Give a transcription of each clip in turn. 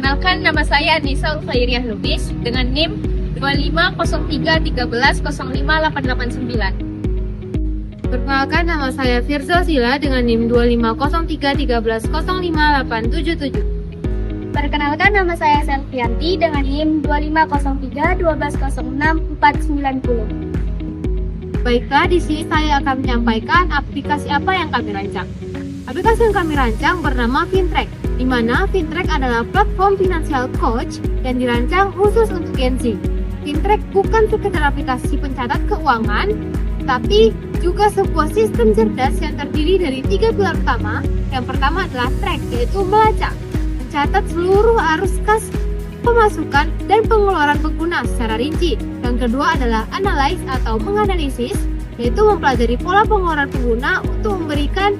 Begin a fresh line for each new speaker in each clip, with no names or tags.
Perkenalkan, nama saya Nisa Ulfairiah Lubis dengan NIM 250313058889.
Perkenalkan, nama saya Firza Sila dengan NIM 250313058777.
Perkenalkan, nama saya Selvianti dengan NIM 2503 1206490.
Baiklah, di sini saya akan menyampaikan aplikasi apa yang kami rancang. Aplikasi yang kami rancang bernama Fintrack, di mana Fintrack adalah platform financial coach yang dirancang khusus untuk Gen Z. Fintrack bukan sekedar aplikasi pencatat keuangan, tapi juga sebuah sistem cerdas yang terdiri dari 3 pilar utama. Yang pertama adalah track, yaitu melacak, mencatat seluruh arus kas, pemasukan, dan pengeluaran pengguna secara rinci. Yang kedua adalah analyze atau menganalisis, yaitu mempelajari pola pengeluaran pengguna untuk memberikan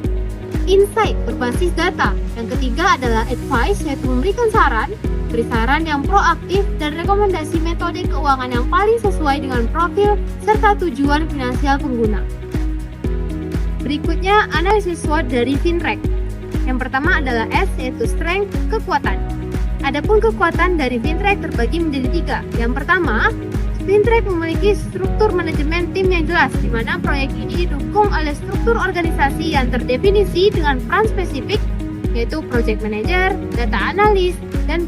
insight berbasis data. Yang ketiga adalah advice, yaitu memberikan saran, beri saran yang proaktif dan rekomendasi metode keuangan yang paling sesuai dengan profil serta tujuan finansial pengguna. Berikutnya, analisis SWOT dari Fintrack. Yang pertama adalah S, yaitu strength, kekuatan. Adapun kekuatan dari Fintrack terbagi menjadi 3. Yang pertama, Fintrack memiliki struktur manajemen tim yang jelas, di mana proyek ini didukung oleh struktur organisasi yang terdefinisi dengan peran spesifik, yaitu project manager, data analis, dan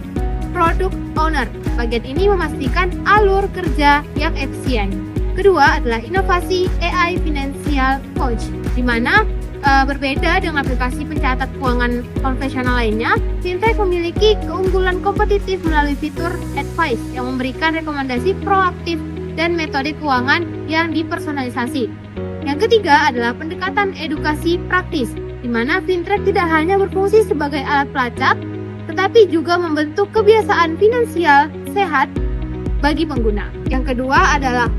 product owner. Bagian ini memastikan alur kerja yang efisien. Kedua adalah inovasi AI Financial Coach, di mana berbeda dengan aplikasi pencatat keuangan konvensional lainnya, Fintrack memiliki keunggulan kompetitif melalui fitur advice yang memberikan rekomendasi proaktif dan metode keuangan yang dipersonalisasi. Yang ketiga adalah pendekatan edukasi praktis, di mana Fintrack tidak hanya berfungsi sebagai alat pelacak, tetapi juga membentuk kebiasaan finansial sehat bagi pengguna. Yang kedua adalah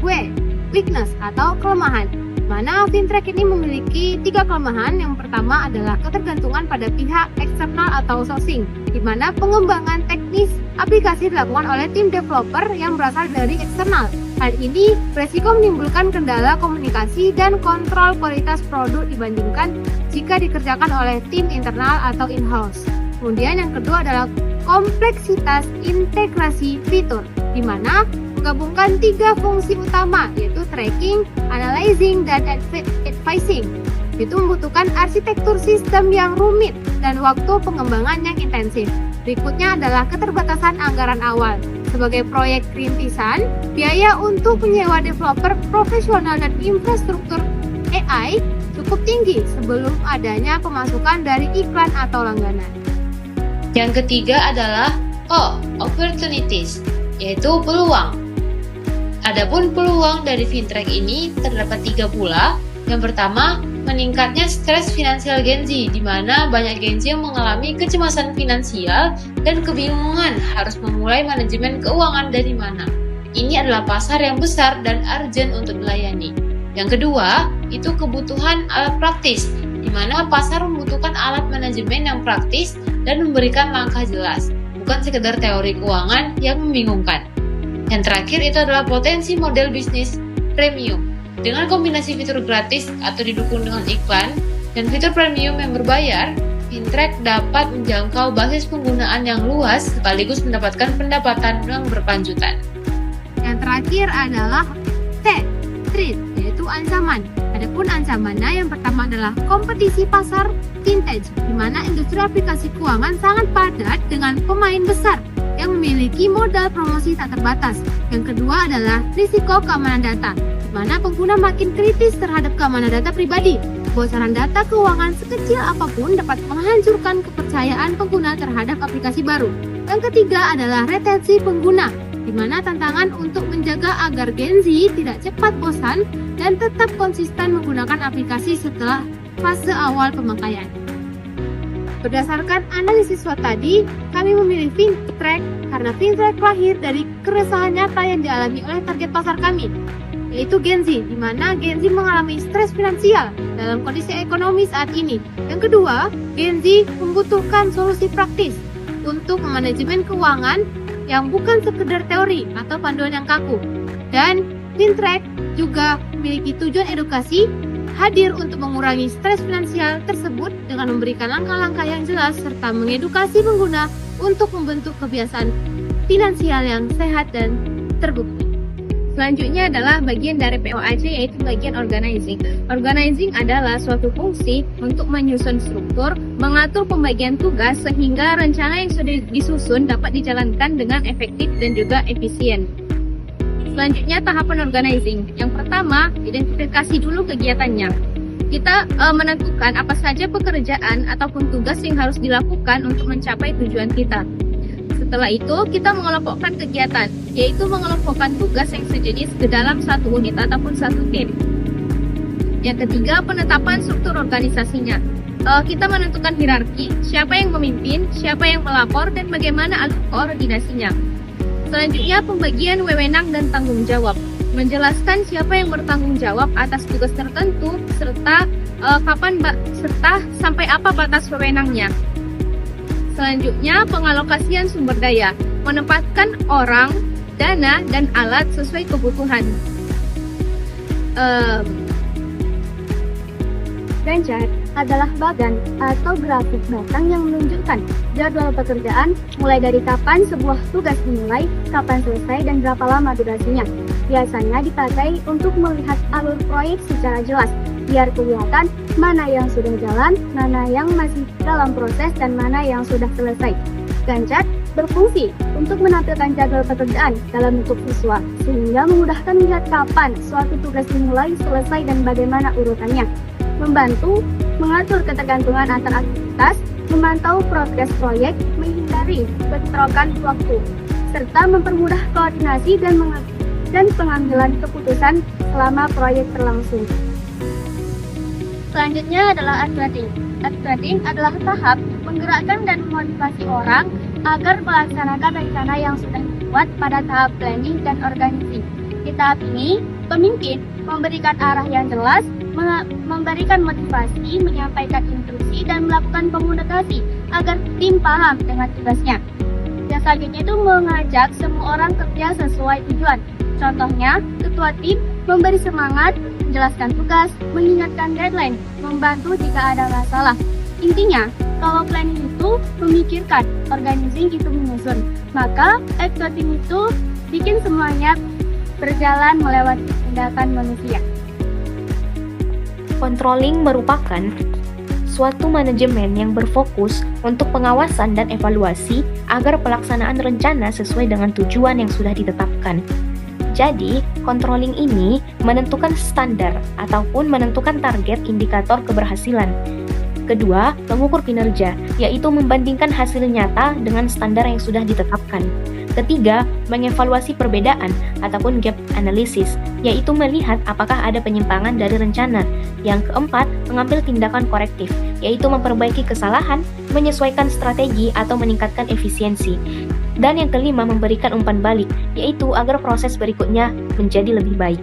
weakness atau kelemahan, mana Fintrack ini memiliki 3 kelemahan. Yang pertama adalah ketergantungan pada pihak eksternal atau sourcing, di mana pengembangan teknis aplikasi dilakukan oleh tim developer yang berasal dari eksternal. Hal ini beresiko menimbulkan kendala komunikasi dan kontrol kualitas produk dibandingkan jika dikerjakan oleh tim internal atau in-house. Kemudian yang kedua adalah kompleksitas integrasi fitur, di mana menggabungkan 3 fungsi utama, yaitu tracking, analyzing, dan advising. Itu membutuhkan arsitektur sistem yang rumit dan waktu pengembangan yang intensif. Berikutnya adalah keterbatasan anggaran awal. Sebagai proyek rintisan, biaya untuk menyewa developer profesional dan infrastruktur AI cukup tinggi sebelum adanya pemasukan dari iklan atau langganan.
Yang ketiga adalah opportunities, yaitu peluang. Adapun peluang dari Fintrack ini terdapat 3 pula. Yang pertama, meningkatnya stres finansial Gen Z, di mana banyak Gen Z yang mengalami kecemasan finansial dan kebingungan harus memulai manajemen keuangan dari mana. Ini adalah pasar yang besar dan urgent untuk dilayani. Yang kedua, itu kebutuhan alat praktis, di mana pasar membutuhkan alat manajemen yang praktis dan memberikan langkah jelas, bukan sekedar teori keuangan yang membingungkan. Yang terakhir itu adalah potensi model bisnis premium. Dengan kombinasi fitur gratis atau didukung dengan iklan dan fitur premium yang berbayar, Fintrack dapat menjangkau basis penggunaan yang luas sekaligus mendapatkan pendapatan yang berkelanjutan.
Yang terakhir adalah threat, yaitu ancaman. Adapun ancamannya, yang pertama adalah kompetisi pasar vintage, di mana industri aplikasi keuangan sangat padat dengan pemain besar yang memiliki modal promosi tak terbatas. Yang kedua adalah risiko keamanan data, di mana pengguna makin kritis terhadap keamanan data pribadi. Bocoran data keuangan sekecil apapun dapat menghancurkan kepercayaan pengguna terhadap aplikasi baru. Yang ketiga adalah retensi pengguna, di mana tantangan untuk menjaga agar Gen Z tidak cepat bosan dan tetap konsisten menggunakan aplikasi setelah fase awal pemakaian. Berdasarkan analisis SWOT tadi, kami memilih Fintrack karena Fintrack lahir dari keresahan nyata yang dialami oleh target pasar kami, yaitu Gen Z, di mana Gen Z mengalami stres finansial dalam kondisi ekonomi saat ini. Yang kedua, Gen Z membutuhkan solusi praktis untuk manajemen keuangan yang bukan sekedar teori atau panduan yang kaku. Dan Fintrack juga memiliki tujuan edukasi hadir untuk mengurangi stres finansial tersebut dengan memberikan langkah-langkah yang jelas serta mengedukasi pengguna untuk membentuk kebiasaan finansial yang sehat dan terbukti.
Selanjutnya adalah bagian dari POAC, yaitu bagian organizing. Organizing adalah suatu fungsi untuk menyusun struktur, mengatur pembagian tugas sehingga rencana yang sudah disusun dapat dijalankan dengan efektif dan juga efisien. Selanjutnya tahapan organizing. Yang pertama, identifikasi dulu kegiatannya. Kita menentukan apa saja pekerjaan ataupun tugas yang harus dilakukan untuk mencapai tujuan kita. Setelah itu, kita mengelompokkan kegiatan, yaitu mengelompokkan tugas yang sejenis ke dalam satu unit ataupun satu tim. Yang ketiga, penetapan struktur organisasinya. Kita menentukan hierarki, siapa yang memimpin, siapa yang melapor, dan bagaimana alur koordinasinya. Selanjutnya, pembagian wewenang dan tanggung jawab. Menjelaskan siapa yang bertanggung jawab atas tugas tertentu, serta sampai apa batas wewenangnya. Selanjutnya, pengalokasian sumber daya, menempatkan orang, dana, dan alat sesuai kebutuhan.
Gantt chart adalah bagan atau grafik batang yang menunjukkan jadwal pekerjaan mulai dari kapan sebuah tugas dimulai, kapan selesai, dan berapa lama durasinya. Biasanya dipakai untuk melihat alur proyek secara jelas, biar kelihatan mana yang sudah jalan, mana yang masih dalam proses, dan mana yang sudah selesai. Gantt chart berfungsi untuk menampilkan jadwal pekerjaan dalam bentuk visual, sehingga memudahkan melihat kapan suatu tugas dimulai, selesai, dan bagaimana urutannya. Membantu mengatur ketergantungan antar aktivitas, memantau progres proyek, menghindari bentrokan waktu, serta mempermudah koordinasi dan pengambilan keputusan selama proyek berlangsung. Selanjutnya adalah activating. Activating adalah tahap menggerakkan dan memotivasi orang agar melaksanakan rencana yang sudah dibuat pada tahap planning dan organizing. Di tahap ini, pemimpin memberikan arah yang jelas, memberikan motivasi, menyampaikan instruksi, dan melakukan komunikasi agar tim paham dengan tugasnya. Yang selanjutnya itu mengajak semua orang kerja sesuai tujuan. Contohnya, ketua tim memberi semangat, menjelaskan tugas, mengingatkan deadline, membantu jika ada masalah. Intinya, kalau planning itu memikirkan, organizing itu menyusun, maka activating itu bikin semuanya berjalan melewati tindakan manusia.
Controlling merupakan suatu manajemen yang berfokus untuk pengawasan dan evaluasi agar pelaksanaan rencana sesuai dengan tujuan yang sudah ditetapkan. Jadi, controlling ini menentukan standar ataupun menentukan target indikator keberhasilan. Kedua, mengukur kinerja, yaitu membandingkan hasil nyata dengan standar yang sudah ditetapkan. Ketiga, mengevaluasi perbedaan ataupun gap analysis, yaitu melihat apakah ada penyimpangan dari rencana. Yang keempat, mengambil tindakan korektif, yaitu memperbaiki kesalahan, menyesuaikan strategi atau meningkatkan efisiensi. Dan yang kelima, memberikan umpan balik, yaitu agar proses berikutnya menjadi lebih baik.